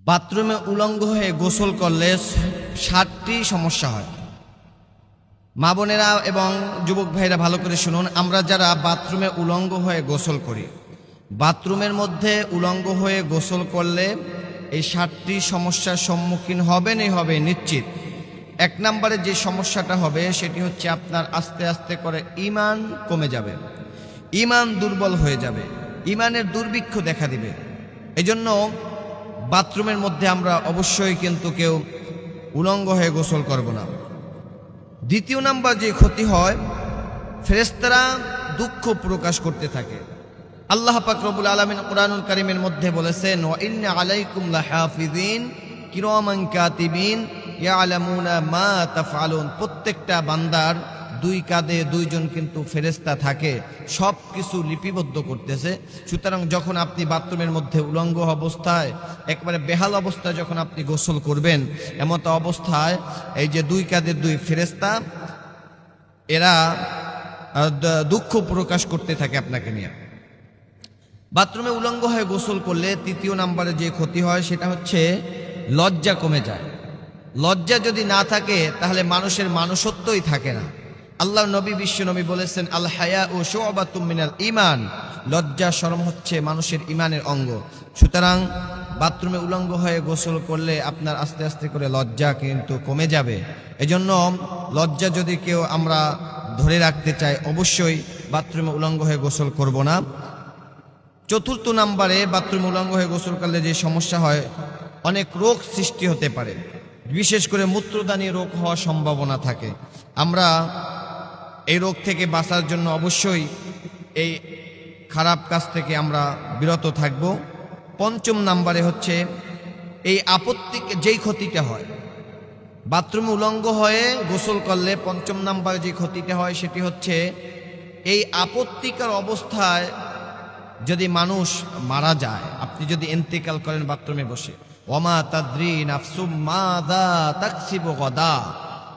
বাথরুমে উলঙ্গ হয়ে গোসল করলে 7টি সমস্যা হয়। মা বোনেরা এবং যুবক ভাইরা ভালো করে শুনুন, আমরা যারা বাথরুমে উলঙ্গ হয়ে গোসল করি, বাথরুমের মধ্যে উলঙ্গ হয়ে গোসল করলে এই 7টি সমস্যার সম্মুখীন হবেনই হবে নিশ্চিত। 1 নম্বরে যে সমস্যাটা হবে সেটি হচ্ছে আপনার আস্তে আস্তে করে ঈমান কমে যাবে, ঈমান দুর্বল হয়ে যাবে, ঈমানের দুর্ভিক্ষ দেখা দিবে। এজন্য বাথরুমের মধ্যে আমরা অবশ্যই কিন্তু কেউ উলঙ্গ হয়ে গোসল করব না। 2 নাম্বার যে ক্ষতি হয়, ফেরেশতারা দুঃখ প্রকাশ করতে থাকে। আল্লাহ পাক রব্বুল আলামিন কুরআনুল কারীমের মধ্যে বলেছেন, ওয়া ইন্না আলাইকুম লাহাফিজিন কিরামান কাতিবিন ইয়ালামুনা মা তাফআলুন। প্রত্যেকটা বান্দার 2 কাঁধে 2 জন কিন্তু ফেরেশতা থাকে, সব কিছু লিপিবদ্ধ করতেছে। সুতরাং যখন আপনি বাথরুমের মধ্যে উলঙ্গ অবস্থায়, একবারে বেহাল অবস্থায় যখন আপনি গোসল করবেন, এমত অবস্থায় এই যে 2 কাঁধে 2 ফেরেশতা, এরা দুঃখ প্রকাশ করতে থাকে আপনাকে নিয়ে। বাথরুমে উলঙ্গ হয়ে গোসল করলে 3 নম্বরে যে ক্ষতি হয় সেটা হচ্ছে লজ্জা কমে যায়। লজ্জা যদি না থাকে তাহলে মানুষের মানুষত্বই থাকে না। আল্লাহ নবী বিশ্ব নবী বলেছেন, আল হায়া ও শুআবাতুম মিনাল ঈমান, লজ্জা শরম হচ্ছে মানুষের ঈমানের অঙ্গ। সুতরাং বাথরুমে উলঙ্গ হয়ে গোসল করলে আপনার আস্তে আস্তে করে লজ্জা কিন্তু কমে যাবে। এজন্য লজ্জা যদি কেউ আমরা ধরে রাখতে চাই, অবশ্যই বাথরুমে উলঙ্গ হয়ে গোসল করব না। 4 নম্বরে বাথরুমে উলঙ্গ হয়ে গোসল করলে যে সমস্যা হয়, অনেক রোগ সৃষ্টি হতে পারে, বিশেষ করে মূত্রদানী রোগ হওয়ার সম্ভাবনা থাকে। আমরা এই রোগ থেকে বাঁচার জন্য অবশ্যই এই খারাপ কাজ থেকে আমরা বিরত থাকব। 5 নম্বরে হচ্ছে এই আপত্তিকে যেই ক্ষতিটা হয়, বাথরুমে উলঙ্গ হয়ে গোসল করলে 5 নম্বরে যে ক্ষতিটা হয় সেটি হচ্ছে এই আপত্তিকর অবস্থায় যদি মানুষ মারা যায়, আপনি যদি ইন্তেকাল করেন বাথরুমে বসে, ওমা তাদরি নাফসুম মাযা তাকসিবু গাদা,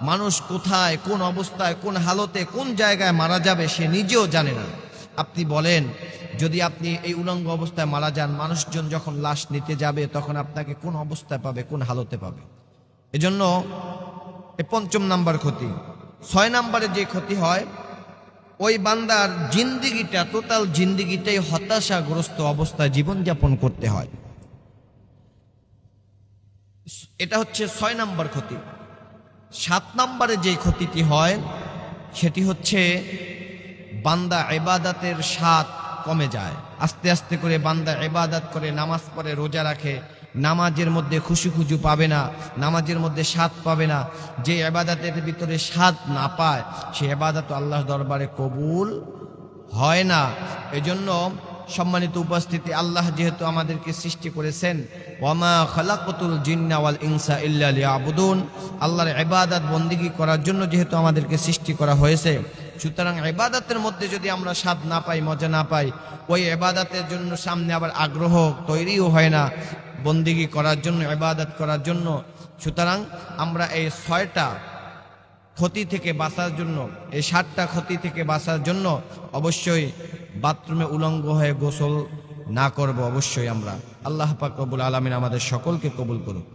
মানুষ কোথায়, কোন অবস্থায়, কোন হালতে, কোন জায়গায় মারা যাবে সে নিজেও জানে না। আপনি বলেন, যদি আপনি এই উলঙ্গ অবস্থায় মারা যান, মানুষজন যখন লাশ নিতে যাবে তখন আপনাকে কোন অবস্থায় পাবে, কোন হালতে পাবে। এজন্য এই 5 নম্বর ক্ষতি। 6 নম্বরে যে ক্ষতি হয়, ওই বান্দার জিন্দিগিটা, টোটাল জিন্দিগিটাই হতাশাগ্রস্ত অবস্থায় জীবনযাপন করতে হয়। এটা হচ্ছে 6 নম্বর ক্ষতি। 7 নম্বরে যে ক্ষতিটি হয় সেটি হচ্ছে বান্দা ইবাদতের স্বাদ কমে যায়। আস্তে আস্তে করে বান্দা ইবাদত করে, নামাজ পড়ে, রোজা রাখে, নামাজের মধ্যে খুশি পাবে না, নামাজের মধ্যে স্বাদ পাবে না। যে ইবাদতের ভিতরে স্বাদ না পায় সে ইবাদত আল্লাহর দরবারে কবুল হয় না। এজন্য সম্মানিত উপস্থিতি, আল্লাহ যেহেতু আমাদেরকে সৃষ্টি করেছেন, ওয়ামা খালাকাতুল জিন্না ওয়াল ইনসা ইল্লা লিয়াবুদুন, আল্লাহর ইবাদত বন্দেগী করার জন্য যেহেতু আমাদেরকে সৃষ্টি করা হয়েছে, সুতরাং ইবাদতের মধ্যে যদি আমরা স্বাদ না পাই, মজা না পাই, ওই ইবাদতের জন্য সামনে আবার আগ্রহ তৈরিও হয় না বন্দেগী করার জন্য, ইবাদত করার জন্য। সুতরাং আমরা এই 6টা ক্ষতি থেকে বাঁচার জন্য, এই 7টা ক্ষতি থেকে বাঁচার জন্য অবশ্যই বাথরুমে উলঙ্গ হয়ে গোসল না করব অবশ্যই আমরা। আল্লাহ পাক রব্বুল আলামিন আমাদের সকলকে কবুল করুক।